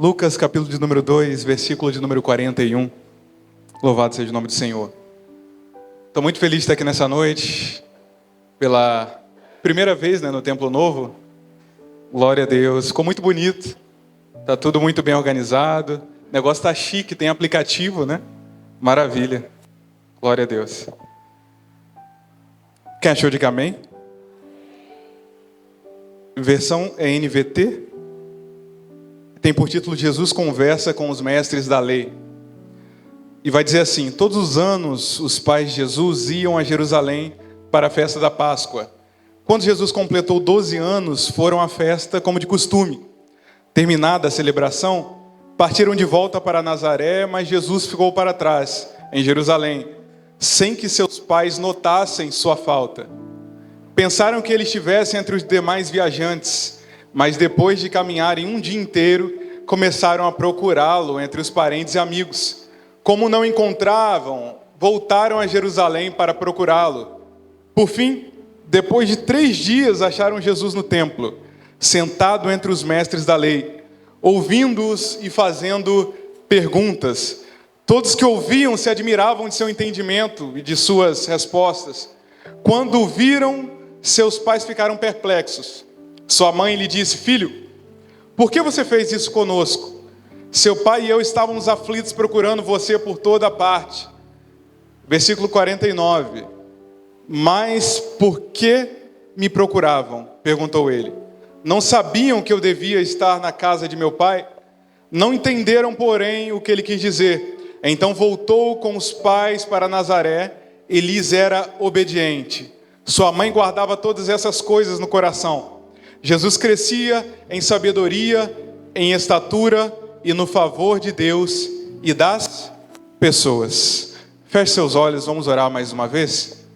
Lucas, capítulo de número 2, versículo de número 41. Louvado seja o nome do Senhor. Estou muito feliz de estar aqui nessa noite, pela primeira vez, no Templo Novo. Glória a Deus. Ficou muito bonito. Está tudo muito bem organizado. O negócio está chique, tem aplicativo, né? Maravilha. Glória a Deus. Quem achou de amém? Versão é NVT. Tem por título Jesus conversa com os mestres da lei. E vai dizer assim: todos os anos os pais de Jesus iam a Jerusalém para a festa da Páscoa. Quando Jesus completou 12 anos, foram à festa como de costume. Terminada a celebração, partiram de volta para Nazaré, mas Jesus ficou para trás, em Jerusalém, sem que seus pais notassem sua falta. Pensaram que ele estivesse entre os demais viajantes, mas depois de caminharem um dia inteiro, começaram a procurá-lo entre os parentes e amigos. Como não encontravam, voltaram a Jerusalém para procurá-lo. Por fim, depois de 3 dias, acharam Jesus no templo, sentado entre os mestres da lei, ouvindo-os e fazendo perguntas. Todos que ouviam se admiravam de seu entendimento e de suas respostas. Quando o viram, seus pais ficaram perplexos. Sua mãe lhe disse: filho, por que você fez isso conosco? Seu pai e eu estávamos aflitos procurando você por toda parte. Versículo 49. Mas por que me procuravam? Perguntou ele. Não sabiam que eu devia estar na casa de meu pai? Não entenderam, porém, o que ele quis dizer. Então voltou com os pais para Nazaré e lhes era obediente. Sua mãe guardava todas essas coisas no coração. Jesus crescia em sabedoria, em estatura e no favor de Deus e das pessoas. Feche seus olhos, vamos orar mais uma vez.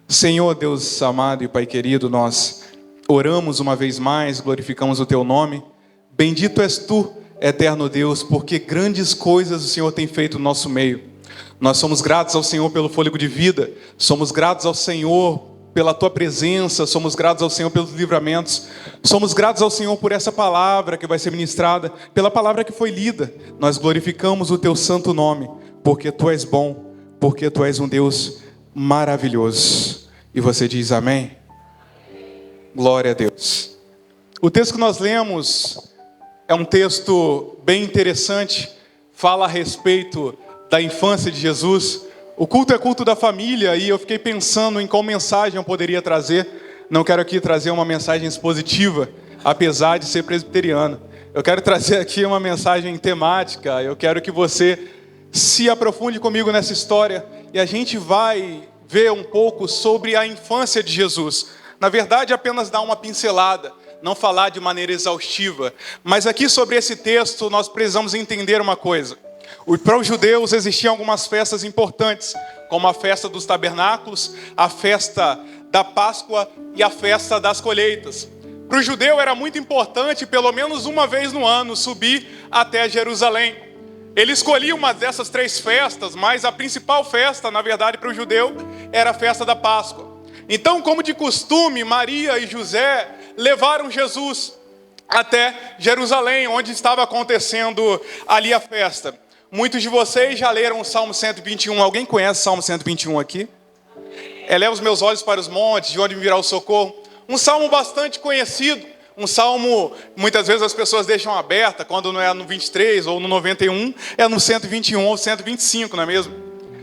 Senhor Deus amado e Pai querido, nós oramos uma vez mais, glorificamos o Teu nome. Bendito és Tu, eterno Deus, porque grandes coisas o Senhor tem feito no nosso meio. Nós somos gratos ao Senhor pelo fôlego de vida, somos gratos ao Senhor pela Tua presença, somos gratos ao Senhor pelos livramentos, somos gratos ao Senhor por essa palavra que vai ser ministrada, pela palavra que foi lida. Nós glorificamos o Teu santo nome, porque Tu és bom, porque Tu és um Deus maravilhoso. E você diz amém? Glória a Deus. O texto que nós lemos é um texto bem interessante, fala a respeito da infância de Jesus. O culto é culto da família e eu fiquei pensando em qual mensagem eu poderia trazer. Não quero aqui trazer uma mensagem expositiva, apesar de ser presbiteriano. Eu quero trazer aqui uma mensagem temática. Eu quero que você se aprofunde comigo nessa história e a gente vai ver um pouco sobre a infância de Jesus. Na verdade, apenas dar uma pincelada, não falar de maneira exaustiva. Mas aqui sobre esse texto nós precisamos entender uma coisa. Para os judeus existiam algumas festas importantes, como a festa dos tabernáculos, a festa da Páscoa e a festa das colheitas. Para o judeu era muito importante, pelo menos uma vez no ano, subir até Jerusalém. Ele escolhia uma dessas 3 festas, mas a principal festa, na verdade, para o judeu, era a festa da Páscoa. Então, como de costume, Maria e José levaram Jesus até Jerusalém, onde estava acontecendo ali a festa. Muitos de vocês já leram o Salmo 121. Alguém conhece o Salmo 121 aqui? Eleva os meus olhos para os montes, de onde me virá o socorro. Um salmo bastante conhecido. Um salmo, muitas vezes as pessoas deixam aberta, quando não é no 23 ou no 91, é no 121 ou 125, não é mesmo?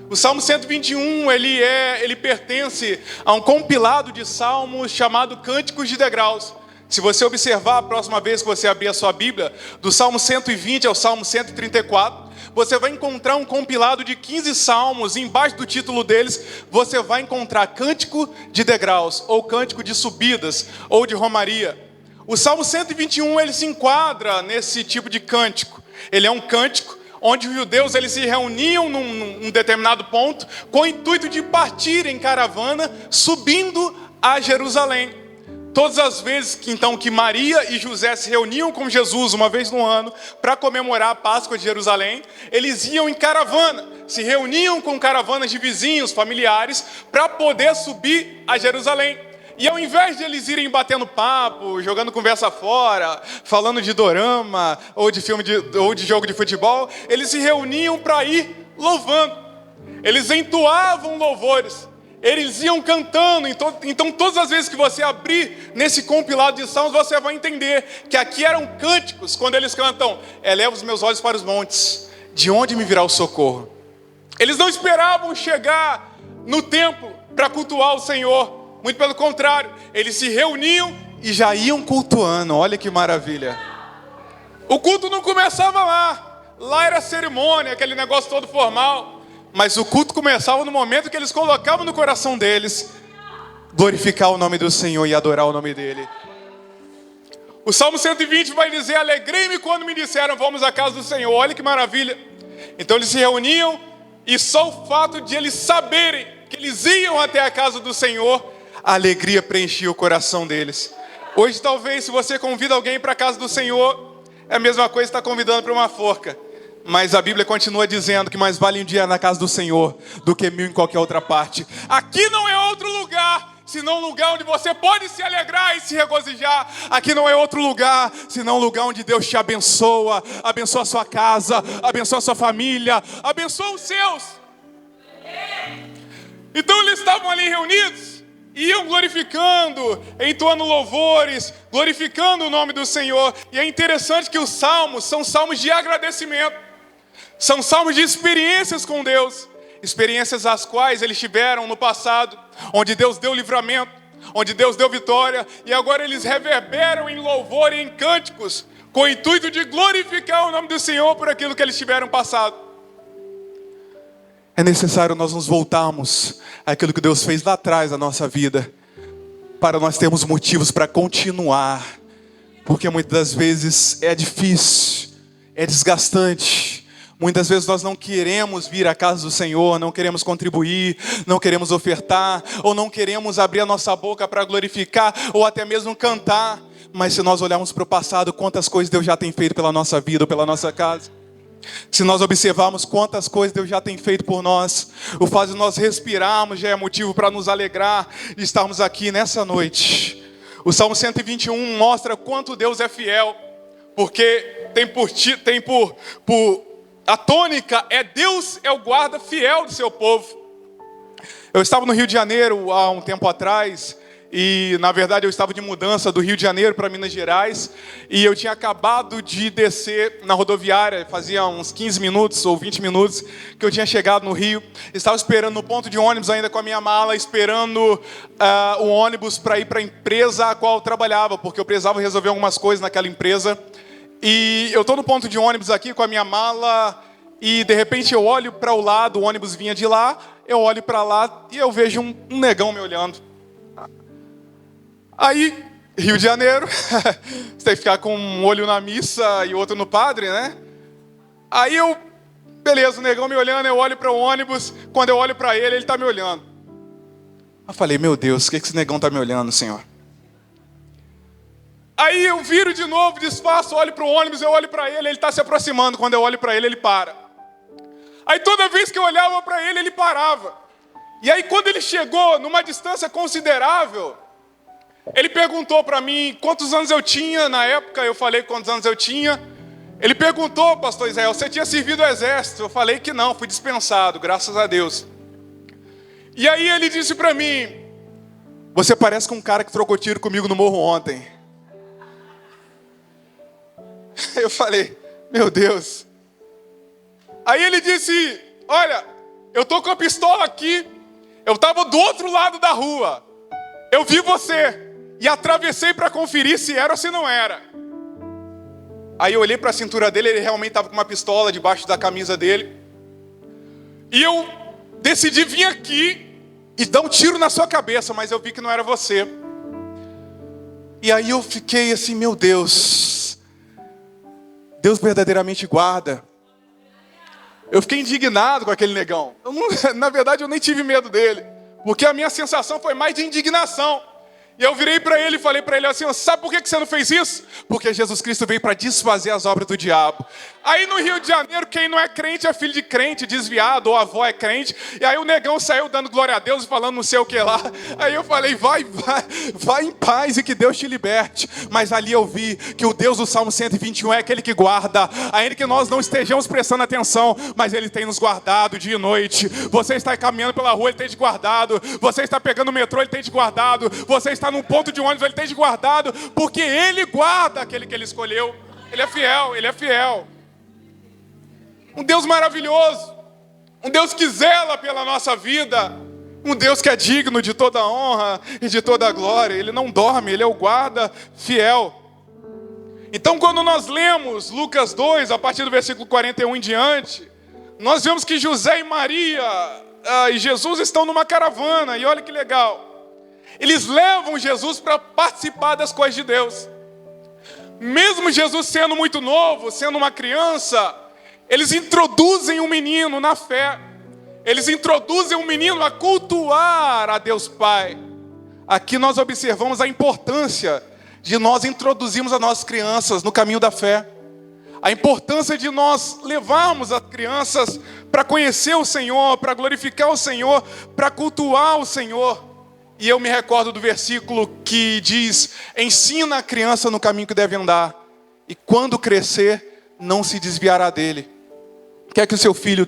O Salmo 121, ele pertence a um compilado de salmos chamado Cânticos de Degraus. Se você observar a próxima vez que você abrir a sua Bíblia, do Salmo 120 ao Salmo 134, você vai encontrar um compilado de 15 salmos, e embaixo do título deles, você vai encontrar Cântico de Degraus, ou Cântico de Subidas, ou de Romaria. O Salmo 121, ele se enquadra nesse tipo de cântico. Ele é um cântico onde os judeus eles se reuniam num determinado ponto com o intuito de partir em caravana subindo a Jerusalém. Todas as vezes que Maria e José se reuniam com Jesus uma vez no ano para comemorar a Páscoa de Jerusalém, eles iam em caravana, se reuniam com caravanas de vizinhos, familiares, para poder subir a Jerusalém. E ao invés de eles irem batendo papo, jogando conversa fora, falando de dorama, ou de filme ou de jogo de futebol, eles se reuniam para ir louvando. Eles entoavam louvores. Eles iam cantando. Então todas as vezes que você abrir nesse compilado de salmos, você vai entender que aqui eram cânticos, quando eles cantam: eleva os meus olhos para os montes, de onde me virá o socorro? Eles não esperavam chegar no templo para cultuar o Senhor. Muito pelo contrário, eles se reuniam e já iam cultuando. Olha que maravilha. O culto não começava lá. Lá era cerimônia, aquele negócio todo formal. Mas o culto começava no momento que eles colocavam no coração deles glorificar o nome do Senhor e adorar o nome dele. O Salmo 120 vai dizer: alegrei-me quando me disseram, vamos à casa do Senhor. Olha que maravilha. Então eles se reuniam, e só o fato de eles saberem que eles iam até a casa do Senhor, a alegria preenchia o coração deles. Hoje talvez, se você convida alguém para a casa do Senhor, é a mesma coisa que está convidando para uma forca. Mas a Bíblia continua dizendo que mais vale um dia na casa do Senhor do que 1000 em qualquer outra parte. Aqui não é outro lugar senão um lugar onde você pode se alegrar e se regozijar. Aqui não é outro lugar senão um lugar onde Deus te abençoa. Abençoa a sua casa, abençoa a sua família, abençoa os seus. Então eles estavam ali reunidos, iam glorificando, entoando louvores, glorificando o nome do Senhor. E é interessante que os salmos são salmos de agradecimento. São salmos de experiências com Deus. Experiências as quais eles tiveram no passado, onde Deus deu livramento, onde Deus deu vitória. E agora eles reverberam em louvor e em cânticos, com o intuito de glorificar o nome do Senhor por aquilo que eles tiveram passado. É necessário nós nos voltarmos àquilo que Deus fez lá atrás na nossa vida, para nós termos motivos para continuar. Porque muitas das vezes é difícil, é desgastante. Muitas vezes nós não queremos vir à casa do Senhor, não queremos contribuir, não queremos ofertar, ou não queremos abrir a nossa boca para glorificar, ou até mesmo cantar. Mas se nós olharmos para o passado, quantas coisas Deus já tem feito pela nossa vida ou pela nossa casa. Se nós observarmos quantas coisas Deus já tem feito por nós, o fato de nós respirarmos já é motivo para nos alegrar e estarmos aqui nessa noite. O Salmo 121 mostra quanto Deus é fiel, porque a tônica é Deus é o guarda fiel do seu povo. Eu estava no Rio de Janeiro há um tempo atrás, e na verdade eu estava de mudança do Rio de Janeiro para Minas Gerais, e eu tinha acabado de descer na rodoviária, fazia uns 15 minutos ou 20 minutos que eu tinha chegado no Rio. Estava esperando no ponto de ônibus ainda com a minha mala, esperando o ônibus para ir para a empresa a qual eu trabalhava, porque eu precisava resolver algumas coisas naquela empresa. E eu estou no ponto de ônibus aqui com a minha mala, e de repente eu olho para o lado, o ônibus vinha de lá, eu olho para lá e eu vejo um negão me olhando. Aí, Rio de Janeiro, você tem que ficar com um olho na missa e outro no padre, né? Aí beleza, o negão me olhando, eu olho para o ônibus, quando eu olho para ele, ele está me olhando. Eu falei, meu Deus, o que esse negão está me olhando, Senhor? Aí eu viro de novo, disfarço, olho para o ônibus, eu olho para ele está se aproximando. Quando eu olho para ele para. Aí toda vez que eu olhava para ele parava. E aí quando ele chegou numa distância considerável, ele perguntou para mim quantos anos eu tinha na época. Eu falei quantos anos eu tinha. Ele perguntou, pastor Israel, você tinha servido o exército? Eu falei que não, fui dispensado, graças a Deus. E aí ele disse para mim, você parece com um cara que trocou tiro comigo no morro ontem. Eu falei, meu Deus. Aí ele disse, olha, eu tô com a pistola aqui, eu estava do outro lado da rua, eu vi você e atravessei para conferir se era ou se não era. Aí eu olhei para a cintura dele, ele realmente estava com uma pistola debaixo da camisa dele. E eu decidi vir aqui e dar um tiro na sua cabeça, mas eu vi que não era você. E aí eu fiquei assim, meu Deus, Deus verdadeiramente guarda. Eu fiquei indignado com aquele negão. Na verdade eu nem tive medo dele, porque a minha sensação foi mais de indignação. E eu virei para ele e falei para ele assim, sabe por que você não fez isso? Porque Jesus Cristo veio para desfazer as obras do diabo. Aí no Rio de Janeiro, quem não é crente é filho de crente, desviado, ou a avó é crente. E aí o negão saiu dando glória a Deus e falando não sei o que lá. Aí eu falei, vai em paz e que Deus te liberte. Mas ali eu vi que o Deus do Salmo 121 é aquele que guarda. Ainda que nós não estejamos prestando atenção, mas Ele tem nos guardado dia e noite. Você está caminhando pela rua, Ele tem te guardado. Você está pegando o metrô, Ele tem te guardado. Você está num ponto de ônibus, Ele tem te guardado. Porque Ele guarda aquele que Ele escolheu. Ele é fiel, Ele é fiel. Um Deus maravilhoso, um Deus que zela pela nossa vida, um Deus que é digno de toda honra e de toda glória. Ele não dorme, Ele é o guarda fiel. Então quando nós lemos Lucas 2, a partir do versículo 41 em diante, nós vemos que José e Maria e Jesus estão numa caravana, e olha que legal. Eles levam Jesus para participar das coisas de Deus. Mesmo Jesus sendo muito novo, sendo uma criança, eles introduzem um menino na fé. Eles introduzem um menino a cultuar a Deus Pai. Aqui nós observamos a importância de nós introduzirmos as nossas crianças no caminho da fé. A importância de nós levarmos as crianças para conhecer o Senhor, para glorificar o Senhor, para cultuar o Senhor. E eu me recordo do versículo que diz, ensina a criança no caminho que deve andar, e quando crescer, não se desviará dele. Quer que o seu filho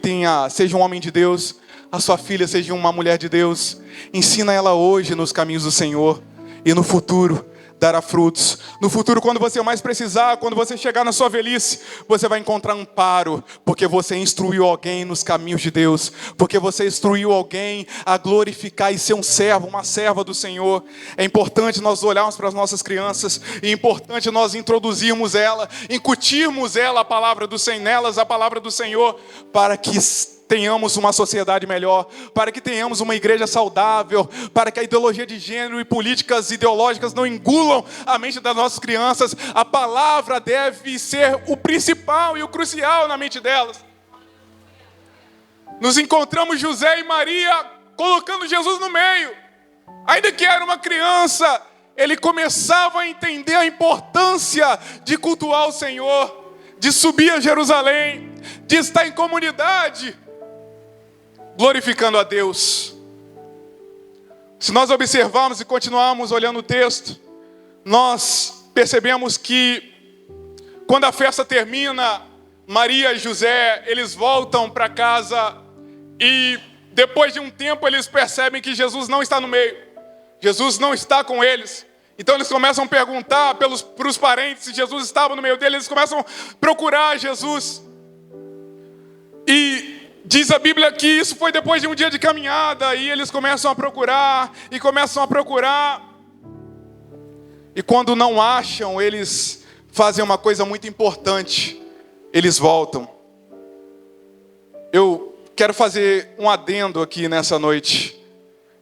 seja um homem de Deus, a sua filha seja uma mulher de Deus, ensina ela hoje nos caminhos do Senhor, e no futuro dará frutos. No futuro, quando você mais precisar, quando você chegar na sua velhice, você vai encontrar amparo, porque você instruiu alguém nos caminhos de Deus, porque você instruiu alguém a glorificar e ser um servo, uma serva do Senhor. É importante nós olharmos para as nossas crianças, e é importante nós introduzirmos ela, incutirmos ela, a palavra do Senhor, nelas a palavra do Senhor, para que tenhamos uma sociedade melhor, para que tenhamos uma igreja saudável, para que a ideologia de gênero e políticas ideológicas não engulam a mente das nossas crianças. A palavra deve ser o principal e o crucial na mente delas. Nos encontramos José e Maria colocando Jesus no meio. Ainda que era uma criança, ele começava a entender a importância de cultuar o Senhor, de subir a Jerusalém, de estar em comunidade, glorificando a Deus. Se nós observarmos e continuarmos olhando o texto, nós percebemos que quando a festa termina, Maria e José, eles voltam para casa, e depois de um tempo eles percebem que Jesus não está no meio, Jesus não está com eles. Então eles começam a perguntar para os parentes se Jesus estava no meio deles. Eles começam a procurar Jesus, e diz a Bíblia que isso foi depois de um dia de caminhada, e eles começam a procurar, e começam a procurar. E quando não acham, eles fazem uma coisa muito importante. Eles voltam. Eu quero fazer um adendo aqui nessa noite,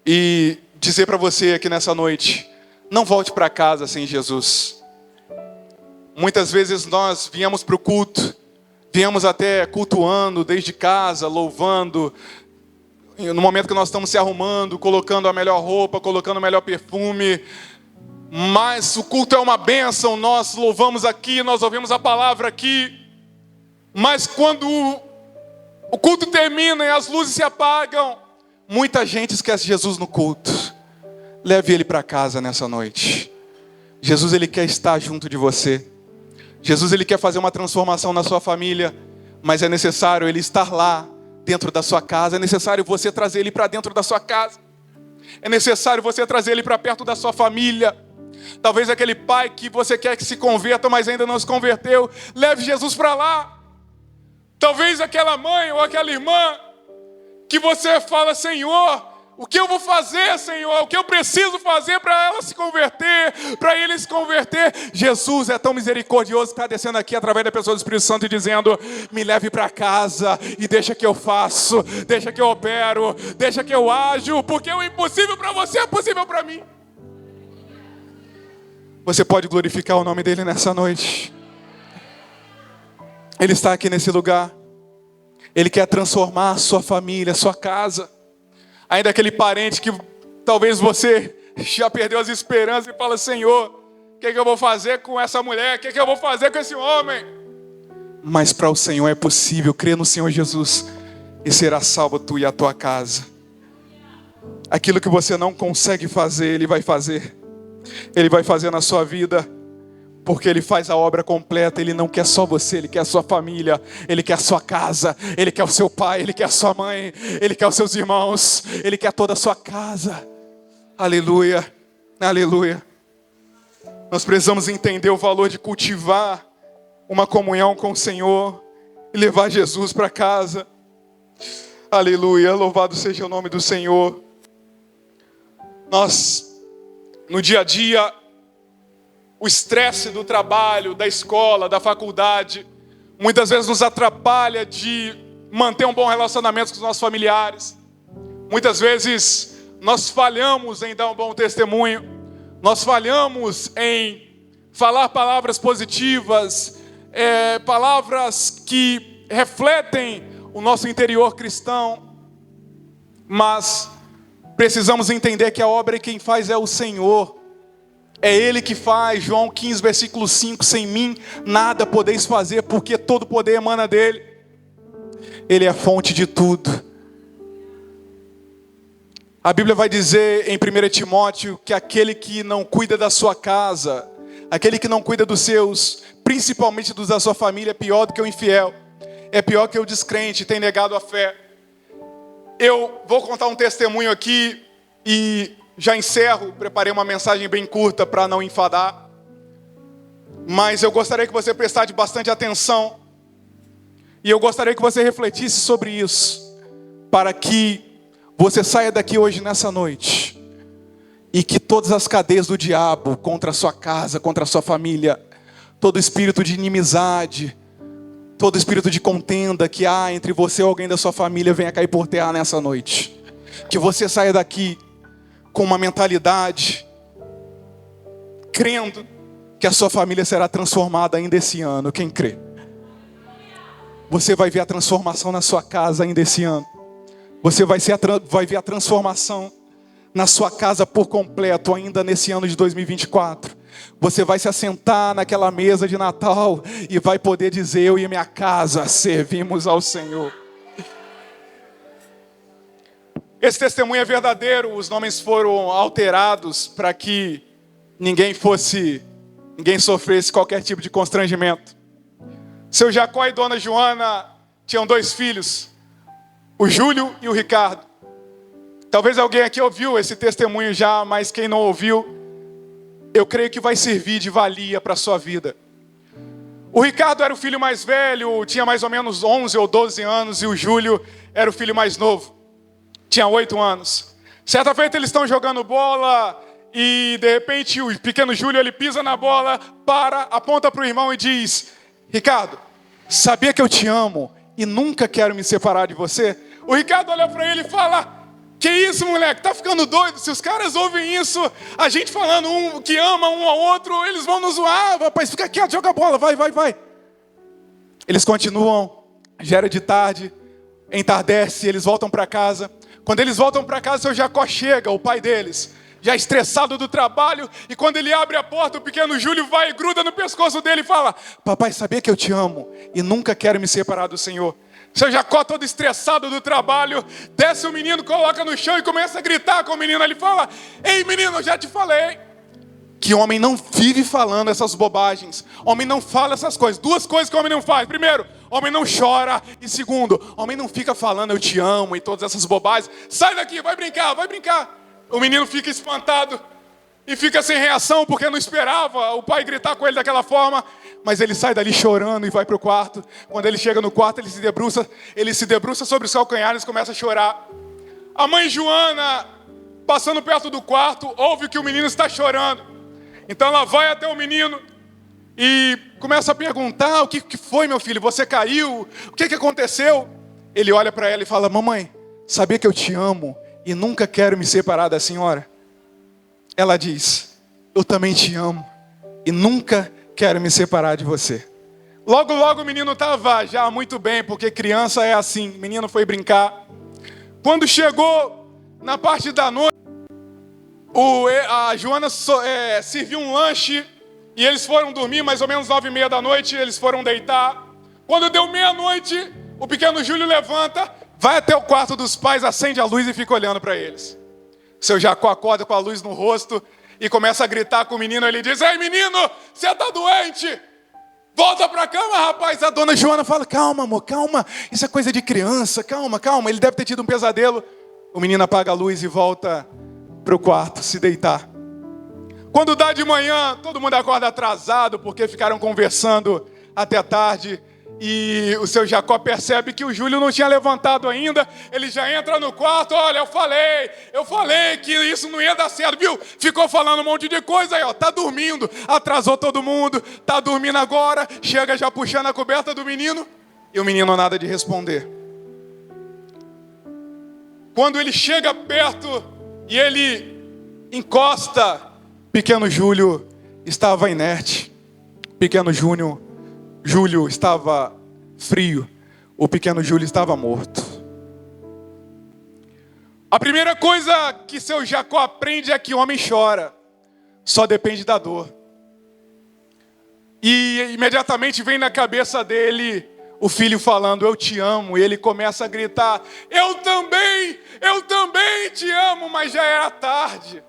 e dizer para você aqui nessa noite, não volte para casa sem Jesus. Muitas vezes nós viemos para o culto, viemos até cultuando desde casa, louvando, no momento que nós estamos se arrumando, colocando a melhor roupa, colocando o melhor perfume. Mas o culto é uma bênção, nós louvamos aqui, nós ouvimos a palavra aqui. Mas quando o culto termina e as luzes se apagam, muita gente esquece Jesus no culto. Leve ele para casa nessa noite. Jesus, ele quer estar junto de você. Jesus, ele quer fazer uma transformação na sua família, mas é necessário ele estar lá dentro da sua casa. É necessário você trazer ele para dentro da sua casa. É necessário você trazer ele para perto da sua família. Talvez aquele pai que você quer que se converta, mas ainda não se converteu, leve Jesus para lá. Talvez aquela mãe ou aquela irmã que você fala, Senhor, o que eu vou fazer, Senhor? O que eu preciso fazer para ela se converter, para ele se converter? Jesus é tão misericordioso que está descendo aqui através da pessoa do Espírito Santo e dizendo, me leve para casa e deixa que eu faço, deixa que eu opero, deixa que eu ajo, porque o impossível para você é possível para mim. Você pode glorificar o nome dele nessa noite. Ele está aqui nesse lugar. Ele quer transformar a sua família, a sua casa. Ainda aquele parente que talvez você já perdeu as esperanças e fala: Senhor, o que eu vou fazer com essa mulher? O que eu vou fazer com esse homem? Mas para o Senhor é possível. Crê no Senhor Jesus e será salvo tu e a tua casa. Aquilo que você não consegue fazer, Ele vai fazer. Ele vai fazer na sua vida, porque Ele faz a obra completa. Ele não quer só você, Ele quer a sua família, Ele quer a sua casa, Ele quer o seu pai, Ele quer a sua mãe, Ele quer os seus irmãos, Ele quer toda a sua casa. Aleluia, aleluia. Nós precisamos entender o valor de cultivar uma comunhão com o Senhor e levar Jesus para casa. Aleluia, louvado seja o nome do Senhor. Nós, no dia a dia, o estresse do trabalho, da escola, da faculdade, muitas vezes nos atrapalha de manter um bom relacionamento com os nossos familiares. Muitas vezes nós falhamos em dar um bom testemunho, nós falhamos em falar palavras positivas, palavras que refletem o nosso interior cristão, mas precisamos entender que a obra quem faz é o Senhor. É Ele que faz. João 15, versículo 5. Sem mim nada podeis fazer, porque todo poder emana dEle. Ele é a fonte de tudo. A Bíblia vai dizer em 1 Timóteo que aquele que não cuida da sua casa, aquele que não cuida dos seus, principalmente dos da sua família, é pior do que o infiel. É pior que o descrente, tem negado a fé. Eu vou contar um testemunho aqui e já encerro. Preparei uma mensagem bem curta para não enfadar. Mas eu gostaria que você prestasse bastante atenção. E eu gostaria que você refletisse sobre isso. Para que você saia daqui hoje, nessa noite. E que todas as cadeias do diabo contra a sua casa, contra a sua família, todo espírito de inimizade, todo espírito de contenda que há entre você ou alguém da sua família venha cair por terra nessa noite. Que você saia daqui com uma mentalidade, crendo que a sua família será transformada ainda esse ano. Quem crê? Você vai ver a transformação na sua casa ainda esse ano. Você vai ver a transformação na sua casa por completo ainda nesse ano de 2024. Você vai se assentar naquela mesa de Natal e vai poder dizer: eu e minha casa servimos ao Senhor. Esse testemunho é verdadeiro. Os nomes foram alterados para que ninguém sofresse qualquer tipo de constrangimento. Seu Jacó e Dona Joana tinham 2 filhos, o Júlio e o Ricardo. Talvez alguém aqui ouviu esse testemunho já, mas quem não ouviu, eu creio que vai servir de valia para a sua vida. O Ricardo era o filho mais velho, tinha mais ou menos 11 ou 12 anos, e o Júlio era o filho mais novo, tinha 8 anos. Certa feita eles estão jogando bola e de repente o pequeno Júlio, ele pisa na bola, aponta para o irmão e diz: Ricardo, sabia que eu te amo e nunca quero me separar de você? O Ricardo olha para ele e fala: que isso, moleque, tá ficando doido? Se os caras ouvem isso, a gente falando que ama um ao outro, eles vão nos zoar. Rapaz, fica quieto, joga a bola, vai. Eles continuam, já era de tarde, entardece, eles voltam para casa. Quando eles voltam para casa, seu Jacó chega, o pai deles, já estressado do trabalho, e quando ele abre a porta, o pequeno Júlio vai e gruda no pescoço dele e fala: papai, sabia que eu te amo e nunca quero me separar do Senhor? Seu Jacó, todo estressado do trabalho, desce o menino, coloca no chão e começa a gritar com o menino. Ele fala: ei menino, eu já te falei que homem não vive falando essas bobagens. Homem não fala essas coisas. 2 coisas que o homem não faz. Primeiro, homem não chora. E segundo, homem não fica falando eu te amo e todas essas bobagens. Sai daqui, vai brincar. O menino fica espantado e fica sem reação, porque não esperava o pai gritar com ele daquela forma. Mas ele sai dali chorando e vai para o quarto. Quando ele chega no quarto, ele se debruça sobre os calcanhares e começa a chorar. A mãe Joana, passando perto do quarto, ouve que o menino está chorando. Então ela vai até o menino e começa a perguntar: o que foi, meu filho? Você caiu? O que aconteceu? Ele olha para ela e fala: mamãe, sabia que eu te amo e nunca quero me separar da senhora? Ela diz: eu também te amo e nunca quero me separar de você. Logo o menino estava já muito bem, porque criança é assim. O menino foi brincar. Quando chegou na parte da noite, A Joana serviu um lanche e eles foram dormir, mais ou menos 9h30 da noite, eles foram deitar. Quando deu meia-noite, o pequeno Júlio levanta, vai até o quarto dos pais, acende a luz e fica olhando para eles. Seu Jacó acorda com a luz no rosto e começa a gritar com o menino. Ele diz: ei, menino, você tá doente? Volta pra cama, rapaz. A dona Joana fala: calma, amor, calma. Isso é coisa de criança, calma, calma. Ele deve ter tido um pesadelo. O menino apaga a luz e volta pro quarto se deitar. Quando dá de manhã, todo mundo acorda atrasado porque ficaram conversando até tarde. E o seu Jacó percebe que o Júlio não tinha levantado ainda. Ele já entra no quarto: olha, eu falei que isso não ia dar certo, viu? Ficou falando um monte de coisa aí, ó. Tá dormindo, atrasou todo mundo, tá dormindo agora. Chega já puxando a coberta do menino. E o menino nada de responder. Quando ele chega perto e ele encosta, pequeno Júlio estava inerte. Pequeno Júlio estava frio. O pequeno Júlio estava morto. A primeira coisa que seu Jacó aprende é que o homem chora. Só depende da dor. E imediatamente vem na cabeça dele o filho falando: eu te amo. E ele começa a gritar: eu também te amo. Mas já era tarde.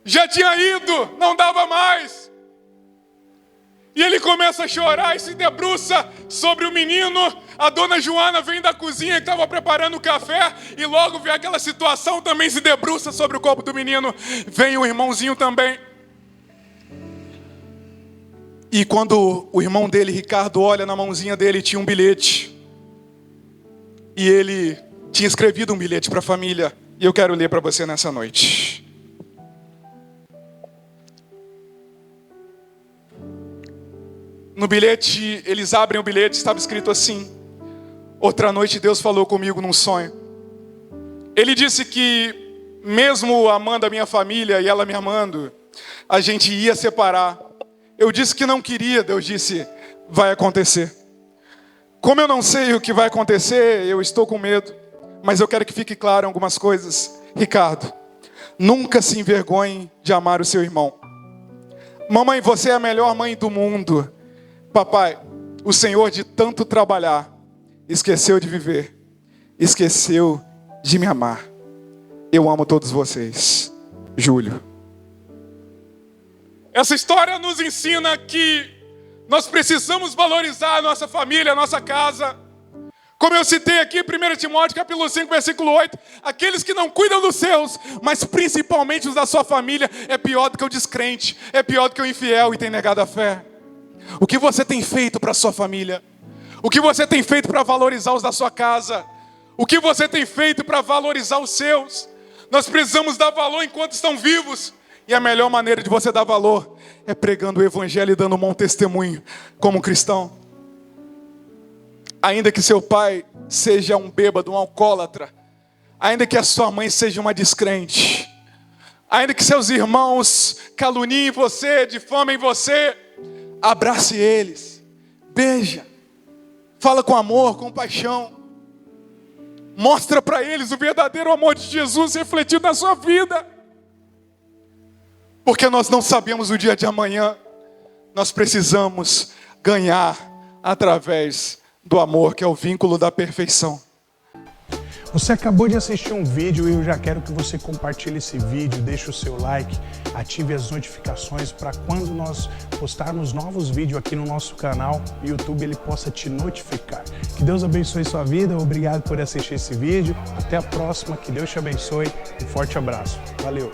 Já tinha ido, não dava mais. E ele começa a chorar e se debruça sobre o menino. A dona Joana vem da cozinha que estava preparando o café e logo vê aquela situação, também se debruça sobre o corpo do menino. Vem o irmãozinho também. E quando o irmão dele, Ricardo, olha na mãozinha dele, tinha um bilhete. E ele tinha escrevido um bilhete para a família. E eu quero ler para você nessa noite. No bilhete, eles abrem o bilhete, estava escrito assim: outra noite Deus falou comigo num sonho. Ele disse que mesmo amando a minha família e ela me amando, a gente ia separar. Eu disse que não queria, Deus disse: vai acontecer. Como eu não sei o que vai acontecer, eu estou com medo. Mas eu quero que fique claro algumas coisas. Ricardo, nunca se envergonhe de amar o seu irmão. Mamãe, você é a melhor mãe do mundo. Papai, o Senhor de tanto trabalhar, esqueceu de viver, esqueceu de me amar. Eu amo todos vocês. Júlio. Essa história nos ensina que nós precisamos valorizar a nossa família, a nossa casa. Como eu citei aqui, 1 Timóteo capítulo 5, versículo 8, aqueles que não cuidam dos seus, mas principalmente os da sua família, é pior do que o descrente, é pior do que o infiel e tem negado a fé. O que você tem feito para a sua família? O que você tem feito para valorizar os da sua casa? O que você tem feito para valorizar os seus? Nós precisamos dar valor enquanto estão vivos. E a melhor maneira de você dar valor é pregando o evangelho e dando um bom testemunho como cristão. Ainda que seu pai seja um bêbado, um alcoólatra, ainda que a sua mãe seja uma descrente, ainda que seus irmãos caluniem você, difamem você, abrace eles, beija, fala com amor, com paixão, mostra para eles o verdadeiro amor de Jesus refletido na sua vida, porque nós não sabemos o dia de amanhã. Nós precisamos ganhar através do amor, que é o vínculo da perfeição. Você acabou de assistir um vídeo e eu já quero que você compartilhe esse vídeo, deixe o seu like, ative as notificações para quando nós postarmos novos vídeos aqui no nosso canal, o YouTube ele possa te notificar. Que Deus abençoe sua vida, obrigado por assistir esse vídeo, até a próxima, que Deus te abençoe, um forte abraço, valeu!